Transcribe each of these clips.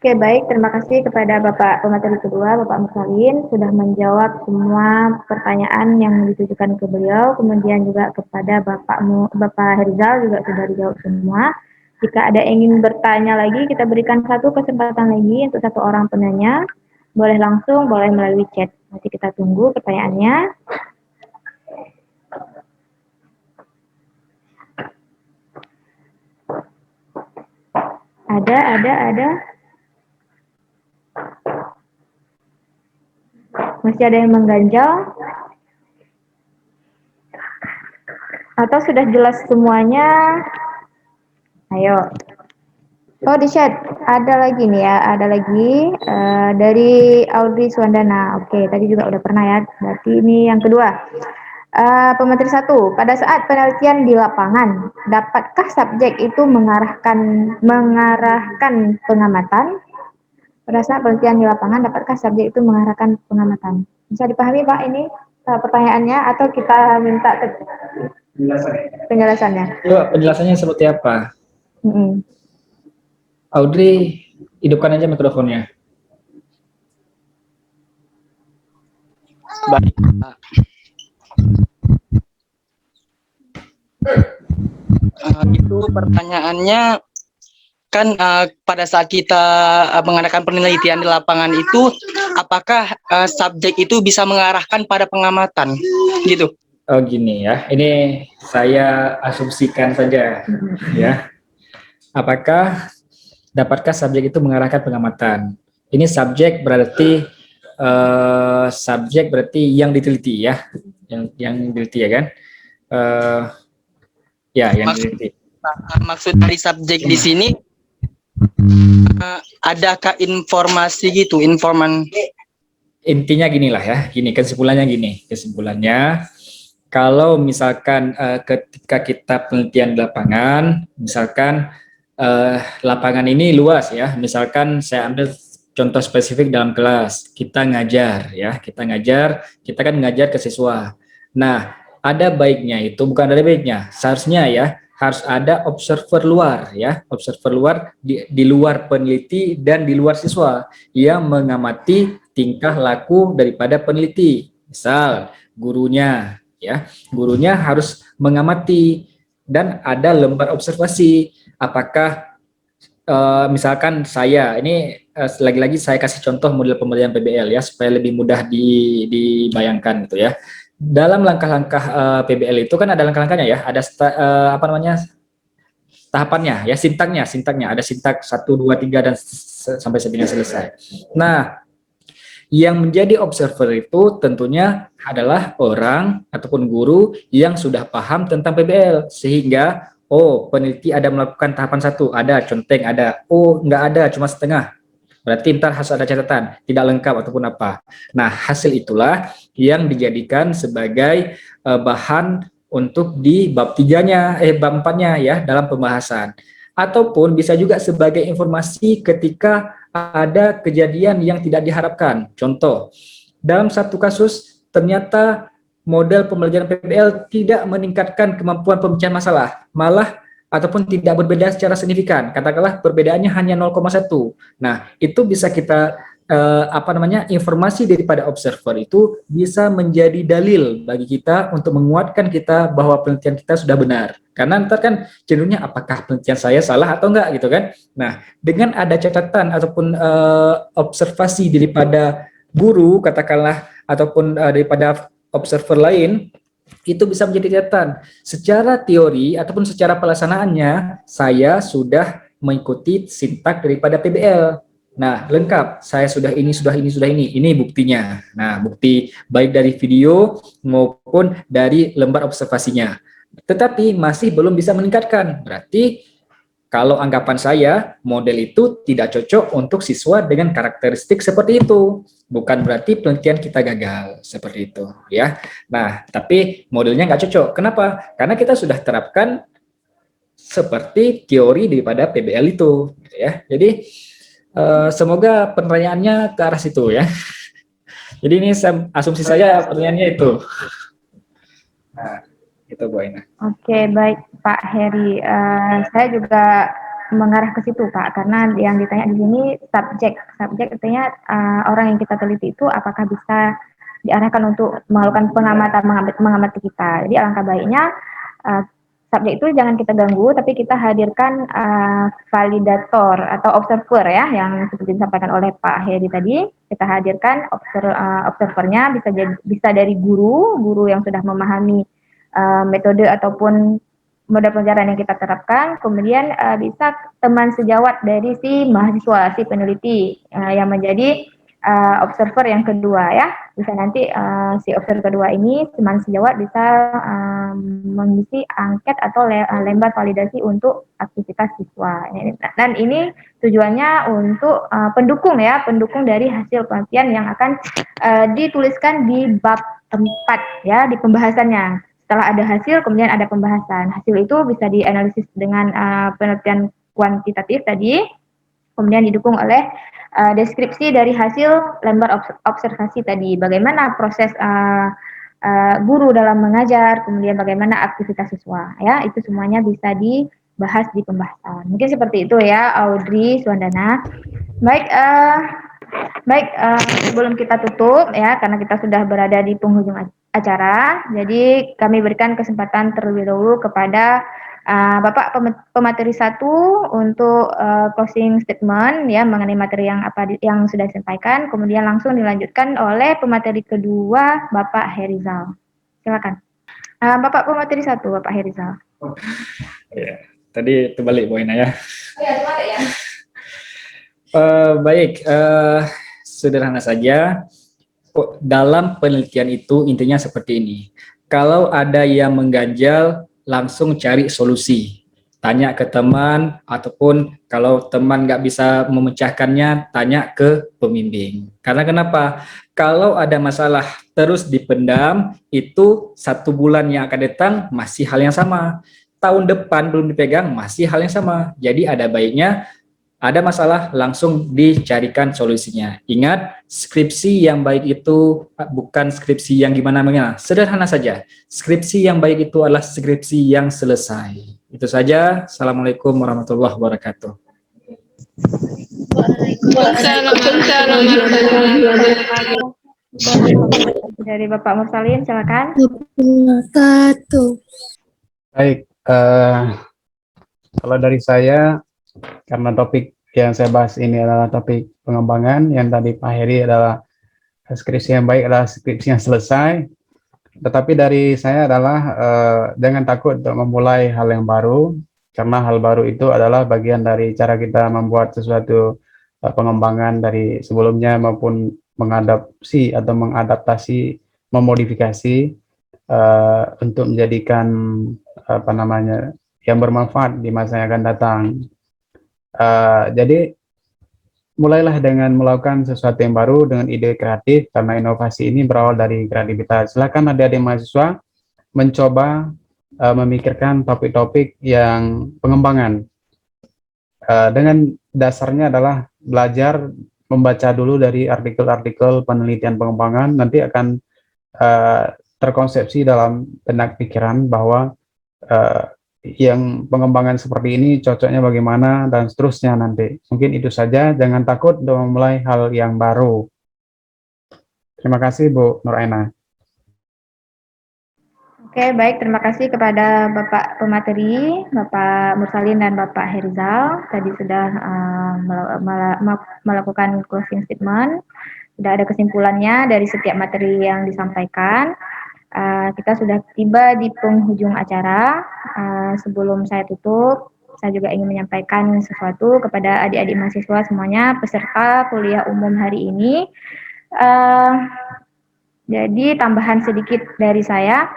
Oke, baik. Terima kasih kepada Bapak pemateri kedua, Bapak Mursalin, sudah menjawab semua pertanyaan yang ditujukan ke beliau. Kemudian juga kepada Bapak Herizal juga sudah dijawab semua. Jika ada yang ingin bertanya lagi, kita berikan satu kesempatan lagi untuk satu orang penanya. Boleh langsung, boleh melalui chat. Nanti kita tunggu pertanyaannya. Ada. Masih ada yang mengganjal? Atau sudah jelas semuanya? Ayo. Oh, di chat. Ada lagi nih ya, ada lagi dari Audrey Suwandana. Oke, tadi juga udah pernah ya. Berarti ini yang kedua. Pemateri 1, pada saat penelitian di lapangan, dapatkah subjek itu mengarahkan pengamatan? Pada saat penelitian di lapangan, dapatkah subjek itu mengarahkan pengamatan? Bisa dipahami Pak ini pertanyaannya atau kita minta penjelasannya? Penjelasannya seperti apa? Audrey, hidupkan aja mikrofonnya. Baik, Pak. Itu pertanyaannya kan pada saat kita mengadakan penelitian di lapangan itu, apakah subjek itu bisa mengarahkan pada pengamatan, gitu? Oh gini ya, ini saya asumsikan saja ya. Dapatkah subjek itu mengarahkan pengamatan? Ini subjek berarti yang diteliti ya, yang diteliti ya kan? Yang diteliti. Maksud dari subjek di sini, adakah informasi gitu, Intinya ginilah ya, kesimpulannya kalau misalkan ketika kita penelitian di lapangan, misalkan lapangan ini luas ya, misalkan saya ambil contoh spesifik dalam kelas, kita kan ngajar ke siswa. Nah, seharusnya ya, harus ada observer luar ya, di luar peneliti dan di luar siswa yang mengamati tingkah laku daripada peneliti. Misal gurunya harus mengamati dan ada lembar observasi. Apakah misalkan saya ini lagi-lagi saya kasih contoh model pemberian PBL ya supaya lebih mudah dibayangkan gitu ya. Dalam langkah-langkah PBL itu kan ada langkah-langkahnya ya, ada tahapannya ya, sintaknya ada sintak 1 2 3 dan sampai dengan selesai. Nah, yang menjadi observer itu tentunya adalah orang ataupun guru yang sudah paham tentang PBL, sehingga peneliti ada melakukan tahapan 1, ada conteng, ada nggak ada, cuma setengah, berarti ntar harus ada catatan tidak lengkap ataupun apa. Nah, hasil itulah yang dijadikan sebagai bahan untuk di bab 4-nya ya dalam pembahasan, ataupun bisa juga sebagai informasi ketika ada kejadian yang tidak diharapkan. Contoh, dalam satu kasus ternyata model pembelajaran PBL tidak meningkatkan kemampuan pemecahan masalah, malah ataupun tidak berbeda secara signifikan. Katakanlah perbedaannya hanya 0,1. Nah, itu bisa kita informasi daripada observer itu bisa menjadi dalil bagi kita untuk menguatkan kita bahwa penelitian kita sudah benar. Karena ntar kan cenderungnya apakah penelitian saya salah atau enggak gitu kan. Nah, dengan ada catatan ataupun observasi daripada guru katakanlah ataupun daripada observer lain, itu bisa menjadi catatan. Secara teori ataupun secara pelaksanaannya saya sudah mengikuti sintak daripada PBL. Nah, lengkap. Saya sudah ini. Ini buktinya. Nah, bukti baik dari video maupun dari lembar observasinya. Tetapi masih belum bisa meningkatkan. Berarti kalau anggapan saya, model itu tidak cocok untuk siswa dengan karakteristik seperti itu. Bukan berarti penelitian kita gagal, seperti itu. Ya. Nah, tapi modelnya nggak cocok. Kenapa? Karena kita sudah terapkan seperti teori daripada PBL itu. Ya. Jadi, semoga pertanyaannya ke arah situ ya. Jadi ini asumsi saya pertanyaannya itu. Nah, itu Bu Aina. Oke, baik Pak Heri. Saya juga mengarah ke situ Pak, karena yang ditanya di sini subjek. Subjek artinya orang yang kita teliti itu apakah bisa diarahkan untuk melakukan pengamatan mengamati kita. Jadi alangkah baiknya uh, subjek itu jangan kita ganggu, tapi kita hadirkan validator atau observer ya, yang seperti disampaikan oleh Pak Heri tadi. Kita hadirkan observernya bisa dari guru yang sudah memahami metode ataupun model pelajaran yang kita terapkan, kemudian bisa teman sejawat dari si mahasiswa, si peneliti yang menjadi observer yang kedua ya. Bisa nanti si observer kedua ini teman sejawat bisa mengisi angket atau lembar validasi untuk aktivitas siswa. Dan ini tujuannya untuk pendukung dari hasil penelitian yang akan dituliskan di bab 4 ya, di pembahasannya. Setelah ada hasil, kemudian ada pembahasan. Hasil itu bisa dianalisis dengan penelitian kuantitatif tadi, kemudian didukung oleh deskripsi dari hasil lembar observasi tadi. Bagaimana proses guru dalam mengajar, kemudian bagaimana aktivitas siswa. Ya, itu semuanya bisa dibahas di pembahasan. Mungkin seperti itu ya, Audrey Suandana. Baik, sebelum kita tutup ya, karena kita sudah berada di penghujung acara, jadi kami berikan kesempatan terlebih dahulu kepada Bapak pemateri 1 untuk closing statement ya mengenai materi yang sudah disampaikan, kemudian langsung dilanjutkan oleh pemateri kedua Bapak Herizal. Silakan. Bapak pemateri 1, Bapak Herizal. Ya, tadi terbalik Bu Ina ya. Ya, terbalik ya. Baik, sederhana saja. Dalam penelitian itu intinya seperti ini. Kalau ada yang mengganjal, langsung cari solusi. Tanya ke teman, ataupun kalau teman nggak bisa memecahkannya, tanya ke pembimbing. Karena kenapa? Kalau ada masalah terus dipendam, itu 1 bulan yang akan datang masih hal yang sama. Tahun depan belum dipegang, masih hal yang sama. Jadi ada baiknya ada masalah, langsung dicarikan solusinya. Ingat, skripsi yang baik itu bukan skripsi yang gimana-gimana. Sederhana saja. Skripsi yang baik itu adalah skripsi yang selesai. Itu saja. Assalamualaikum warahmatullahi wabarakatuh. Dari Bapak Mursalin, silakan. Baik, kalau dari saya, karena topik yang saya bahas ini adalah topik pengembangan, yang tadi Pak Heri adalah skripsi yang baik adalah skripsi yang selesai. Tetapi dari saya adalah jangan takut untuk memulai hal yang baru, karena hal baru itu adalah bagian dari cara kita membuat sesuatu pengembangan dari sebelumnya maupun mengadaptasi atau mengadaptasi, memodifikasi untuk menjadikan yang bermanfaat di masa yang akan datang. Jadi mulailah dengan melakukan sesuatu yang baru dengan ide kreatif, karena inovasi ini berawal dari kreativitas. Silakan adik-adik mahasiswa mencoba memikirkan topik-topik yang pengembangan. Dengan dasarnya adalah belajar membaca dulu dari artikel-artikel penelitian pengembangan, nanti akan terkonsepsi dalam benak pikiran bahwa yang pengembangan seperti ini cocoknya bagaimana dan seterusnya nanti. Mungkin itu saja, jangan takut untuk memulai hal yang baru. Terima kasih Bu Nur Aina. Oke, baik, terima kasih kepada Bapak pemateri, Bapak Mursalin dan Bapak Herizal. Tadi sudah melakukan closing statement, sudah ada kesimpulannya dari setiap materi yang disampaikan. Kita sudah tiba di penghujung acara. Sebelum saya tutup, saya juga ingin menyampaikan sesuatu kepada adik-adik mahasiswa semuanya, peserta kuliah umum hari ini. Jadi tambahan sedikit dari saya,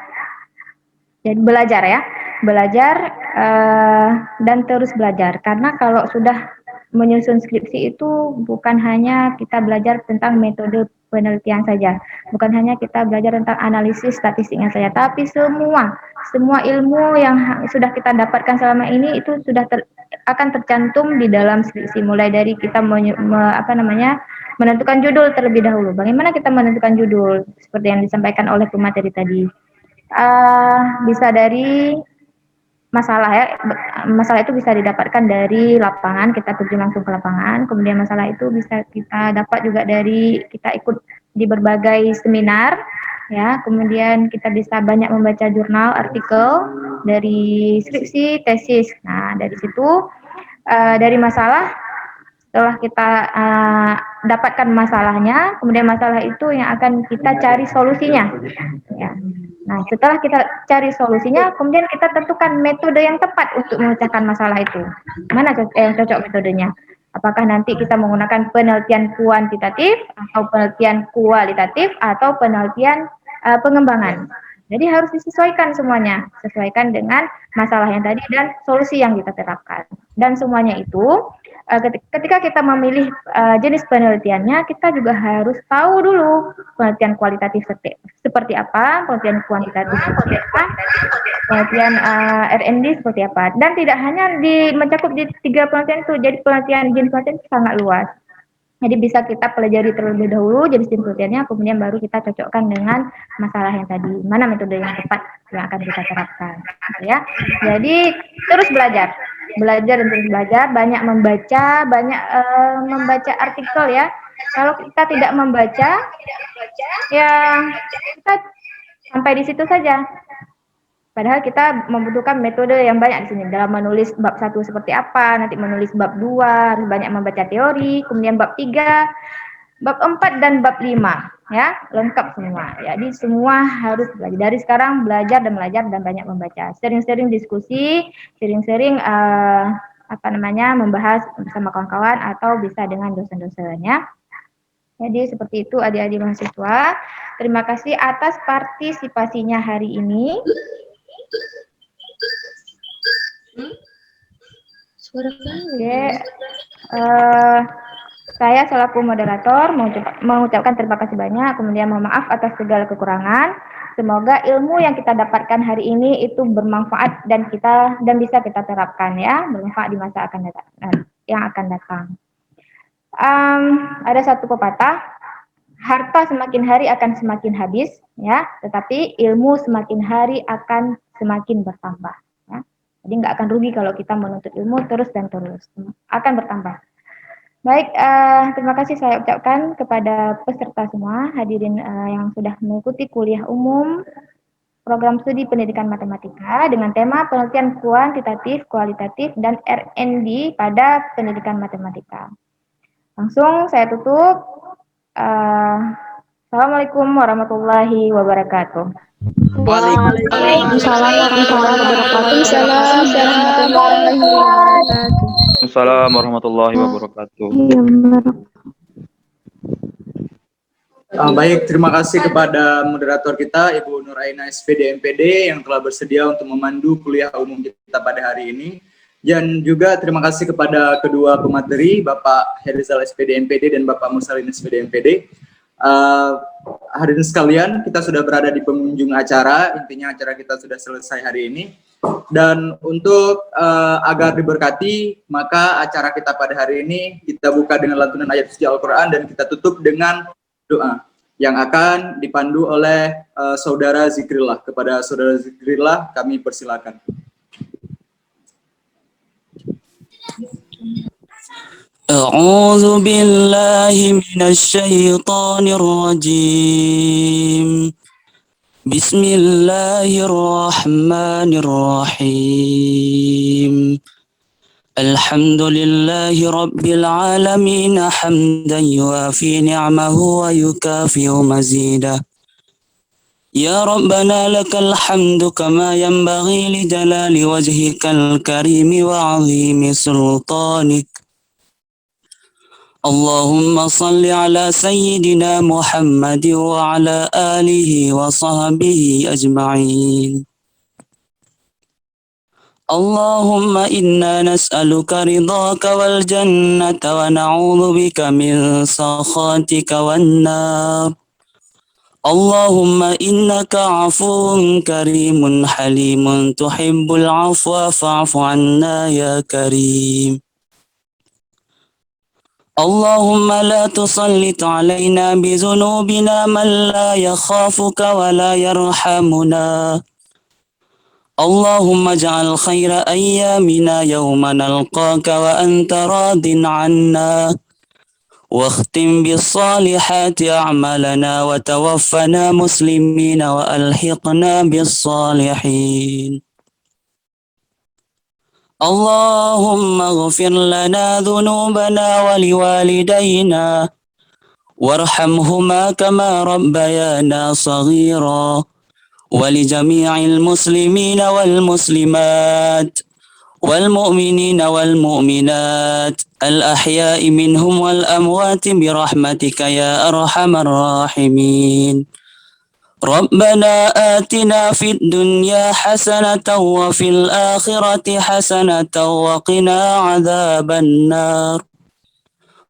jadi belajar dan terus belajar. Karena kalau sudah menyusun skripsi itu bukan hanya kita belajar tentang metode penelitian saja, bukan hanya kita belajar tentang analisis statistiknya saja, tapi semua ilmu yang sudah kita dapatkan selama ini itu sudah akan tercantum di dalam skripsi, mulai dari kita menentukan judul terlebih dahulu. Bagaimana kita menentukan judul seperti yang disampaikan oleh pemateri tadi, bisa dari masalah ya, masalah itu bisa didapatkan dari lapangan, kita terjun langsung ke lapangan, kemudian masalah itu bisa kita dapat juga dari kita ikut di berbagai seminar, ya, kemudian kita bisa banyak membaca jurnal, artikel, dari skripsi, tesis. Nah, dari situ, dari masalah, setelah kita dapatkan masalahnya, kemudian masalah itu yang akan kita cari solusinya. Ya. Nah, setelah kita cari solusinya, kemudian kita tentukan metode yang tepat untuk memecahkan masalah itu. Mana yang cocok metodenya? Apakah nanti kita menggunakan penelitian kuantitatif, atau penelitian kualitatif, atau penelitian pengembangan. Jadi harus disesuaikan semuanya, sesuaikan dengan masalah yang tadi dan solusi yang kita terapkan. Dan semuanya itu, ketika kita memilih jenis penelitiannya, kita juga harus tahu dulu penelitian kualitatif seperti apa, penelitian kuantitatif seperti apa, penelitian R&D seperti apa. Dan tidak hanya mencakup di 3 penelitian itu, jadi jenis penelitian itu sangat luas. Jadi bisa kita pelajari terlebih dahulu jenis penelitiannya, kemudian baru kita cocokkan dengan masalah yang tadi, mana metode yang tepat yang akan kita terapkan, ya. Jadi terus belajar dan terus belajar, banyak membaca artikel ya. Kalau kita tidak membaca, ya kita sampai di situ saja. Padahal kita membutuhkan metode yang banyak di sini. Dalam menulis bab 1 seperti apa, nanti menulis bab 2, harus banyak membaca teori, kemudian bab 3, bab 4, dan bab 5. Ya, lengkap semua. Jadi semua harus belajar. Dari sekarang belajar dan banyak membaca. Sering-sering diskusi, sering-sering membahas bersama kawan-kawan atau bisa dengan dosen-dosennya. Jadi seperti itu adik-adik mahasiswa. Terima kasih atas partisipasinya hari ini. Oke, saya selaku moderator mengucapkan terima kasih banyak, kemudian mohon maaf atas segala kekurangan. Semoga ilmu yang kita dapatkan hari ini itu bermanfaat dan bisa kita terapkan ya, bermanfaat di masa yang akan datang. Ada satu pepatah, harta semakin hari akan semakin habis, ya, tetapi ilmu semakin hari akan semakin bertambah. Ya. Jadi nggak akan rugi kalau kita menuntut ilmu terus dan terus, akan bertambah. Baik, terima kasih saya ucapkan kepada peserta semua, hadirin yang sudah mengikuti kuliah umum program studi pendidikan matematika dengan tema penelitian kuantitatif, kualitatif, dan R&D pada pendidikan matematika. Langsung saya tutup. Assalamualaikum warahmatullahi wabarakatuh. Waalaikumsalam warahmatullahi wabarakatuh. Baik, terima kasih kepada moderator kita Ibu Nur Aina SPD MPD yang telah bersedia untuk memandu kuliah umum kita pada hari ini. Dan juga terima kasih kepada kedua pemateri, Bapak Herizal SPD MPD dan Bapak Musalin SPD MPD. Hadirin sekalian, kita sudah berada di penghujung acara, intinya acara kita sudah selesai hari ini. Dan untuk agar diberkati, maka acara kita pada hari ini kita buka dengan lantunan ayat suci Al-Quran dan kita tutup dengan doa yang akan dipandu oleh Saudara Zikrillah. Kepada Saudara Zikrillah kami persilakan. أعوذ بالله من الشيطان الرجيم بسم الله الرحمن الرحيم الحمد لله رب العالمين حمدا يوافي نعمه ويكافئ مزيده يا ربنا لك الحمد كما ينبغي لجلال وجهك الكريم وعظيم سلطانك اللهم صل على سيدنا محمد وعلى آله وصحبه أجمعين اللهم إنا نسألك رضاك والجنة ونعوذ بك من سخطك والنار اللهم إنك عفو كريم حليم تحب العفو فاعف عنا يا كريم اللهم لا تسلط علينا بذنوبنا من لا يخافك ولا يرحمنا اللهم اجعل خير أيامنا يوم نلقاك وأنت راض عنا، واختم بالصالحات أعمالنا وتوفنا مسلمين وألحقنا بالصالحين. اللهم اغفر لنا ذنوبنا ولوالدينا وارحمهما كما ربيانا صغيرا، ولجميع المسلمين والمسلمات والمؤمنين والمؤمنات الأحياء منهم والأموات برحمتك يا أرحم الراحمين. ربنا آتنا في الدنيا حسنة وفي الآخرة حسنة وقنا عذاب النار.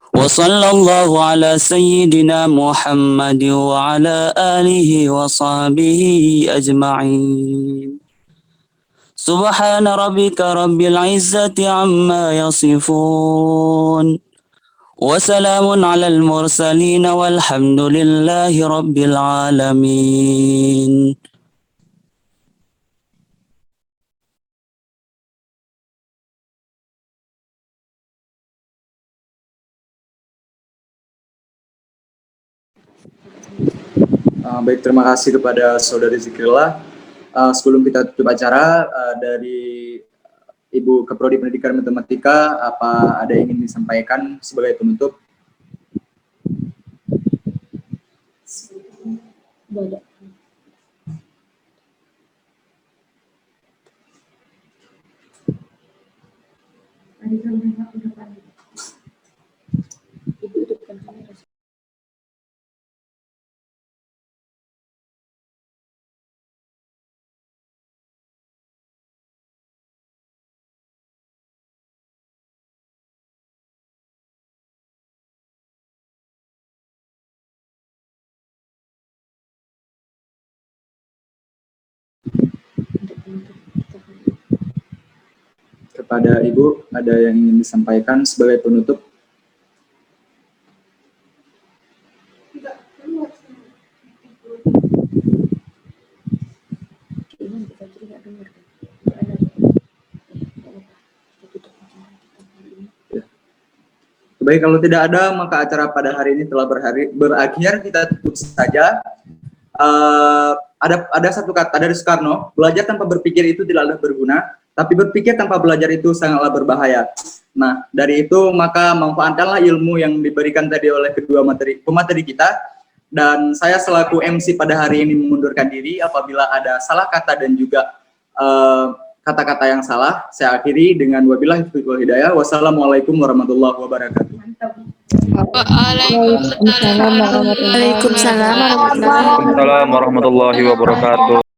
وصلى الله على سيدنا محمد وعلى آله وصحبه أجمعين. سبحان ربك رب العزة عما يصفون، وسلام على المرسلين والحمد لله رب العالمين. Baik, terima kasih kepada Saudari Zikrillah. Sebelum kita tutup acara, dari Ibu Kaprodi Pendidikan Matematika, apa ada yang ingin disampaikan sebagai penutup? Kepada Ibu, ada yang ingin disampaikan sebagai penutup? Baik, kalau tidak ada, maka acara pada hari ini telah berakhir. Kita tutup saja. Ada satu kata dari Soekarno, belajar tanpa berpikir itu tidaklah berguna, tapi berpikir tanpa belajar itu sangatlah berbahaya. Nah, dari itu maka manfaatkanlah ilmu yang diberikan tadi oleh kedua pemateri kita. Dan saya selaku MC pada hari ini mengundurkan diri. Apabila ada salah kata dan juga kata-kata yang salah, saya akhiri dengan wabillahi taufiq wal hidayah. Wassalamualaikum warahmatullahi wabarakatuh. Waalaikumsalam warahmatullahi wabarakatuh. Waalaikumsalam warahmatullahi wabarakatuh.